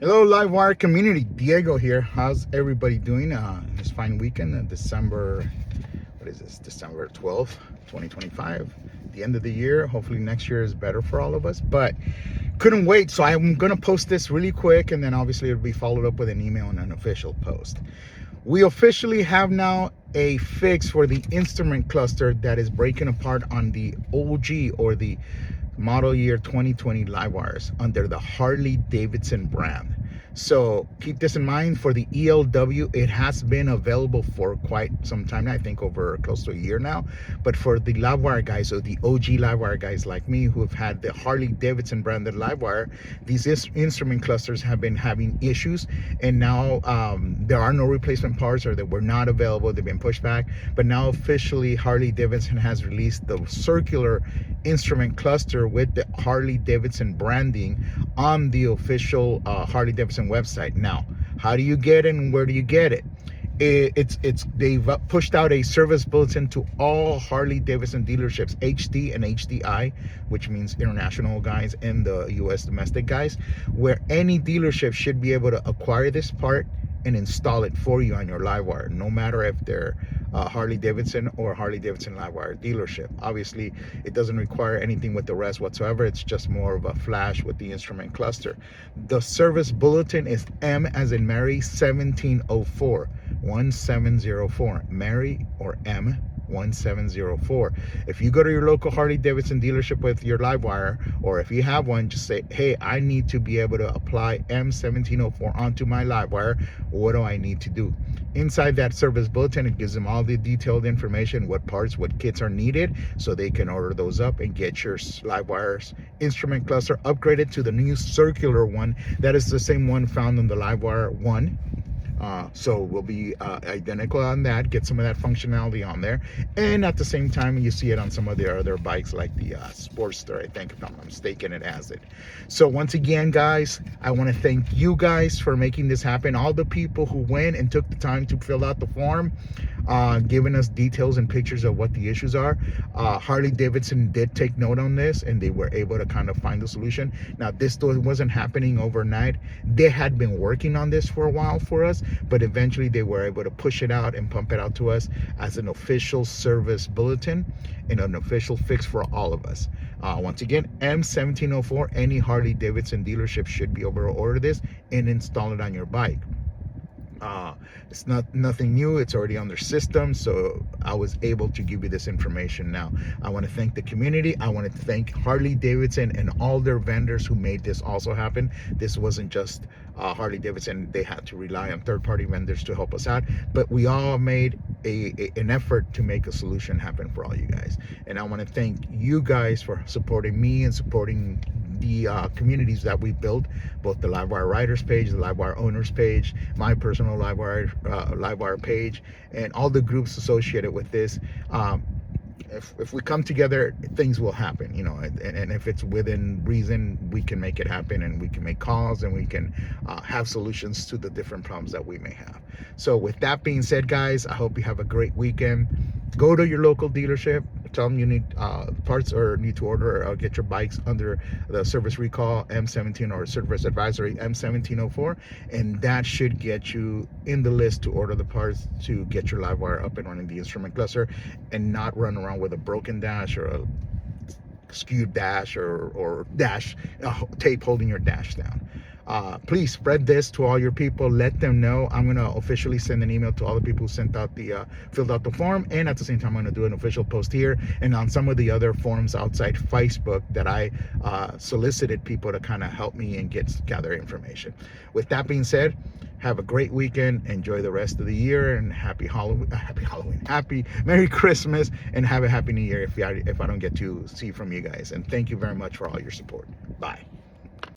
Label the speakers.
Speaker 1: Hello, LiveWire community. Diego here. How's everybody doing this fine weekend? December 12th, 2025. The end of the year. Hopefully next year is better for all of us. But couldn't wait, so I'm going to post this really quick, and then obviously it'll be followed up with an email and an official post. We officially have now a fix for the instrument cluster that is breaking apart on the OG or the model year 2020 LiveWires under the Harley-Davidson brand. So keep this in mind. For the ELW, it has been available for quite some time now, I think over close to a year now. But for the LiveWire guys, or the OG LiveWire guys like me who have had the Harley-Davidson branded LiveWire, these instrument clusters have been having issues, and now there are no replacement parts, or they were not available. They've been pushed back. But now officially Harley-Davidson has released the circular instrument cluster with the Harley-Davidson branding on the official Harley-Davidson website. Now, how do you get it and where do you get it? They've pushed out a service bulletin to all Harley-Davidson dealerships, HD and HDI, which means international guys and the US domestic guys, where any dealership should be able to acquire this part and install it for you on your LiveWire, no matter if they're Harley-Davidson or Harley-Davidson LiveWire dealership. Obviously, it doesn't require anything with the rest whatsoever. It's just more of a flash with the instrument cluster. The service bulletin is M as in Mary 1704, 1704, Mary or M 1704. If you go to your local Harley-Davidson dealership with your LiveWire, or if you have one, just say, hey, I need to be able to apply M1704 onto my LiveWire. What do I need to do? Inside that service bulletin, it gives them all the detailed information, what parts, what kits are needed, so they can order those up and get your LiveWire's instrument cluster upgraded to the new circular one. That is the same one found in the LiveWire 1. So we'll be identical on that, get some of that functionality on there. And at the same time, you see it on some of the other bikes like the Sportster, I think, if I'm not mistaken, it has it. So once again, guys, I want to thank you guys for making this happen. All the people who went and took the time to fill out the form, giving us details and pictures of what the issues are. Harley-Davidson did take note on this, and they were able to kind of find a solution. Now, this wasn't happening overnight. They had been working on this for a while for us, but eventually they were able to push it out and pump it out to us as an official service bulletin and an official fix for all of us. Once again, M1704, any Harley-Davidson dealership should be able to order this and install it on your bike. It's nothing new. It's already on their system, so I was able to give you this information now. I want to thank the community. I want to thank Harley-Davidson and all their vendors who made this also happen. This wasn't just Harley-Davidson. They had to rely on third-party vendors to help us out, but we all made an effort to make a solution happen for all you guys. And I want to thank you guys for supporting me and supporting the communities that we built, both the LiveWire Riders page, the LiveWire Owners page, my personal LiveWire page, and all the groups associated with this. If we come together, things will happen, you know, and if it's within reason, we can make it happen, and we can make calls, and we can have solutions to the different problems that we may have. So with that being said, guys, I hope you have a great weekend. Go to your local dealership, tell them you need parts or need to order or get your bikes under the service recall M17 or service advisory M1704, and that should get you in the list to order the parts to get your LiveWire up and running, the instrument cluster, and not run around with a broken dash or a skewed dash or dash tape holding your dash down. Please spread this to all your people. Let them know. I'm going to officially send an email to all the people who sent out filled out the form, and at the same time I'm going to do an official post here and on some of the other forums outside Facebook that I solicited people to kind of help me and gather information. With that being said, have a great weekend. Enjoy the rest of the year, and happy Halloween, happy Merry Christmas, and have a happy New Year if I don't get to see from you guys. And thank you very much for all your support. Bye.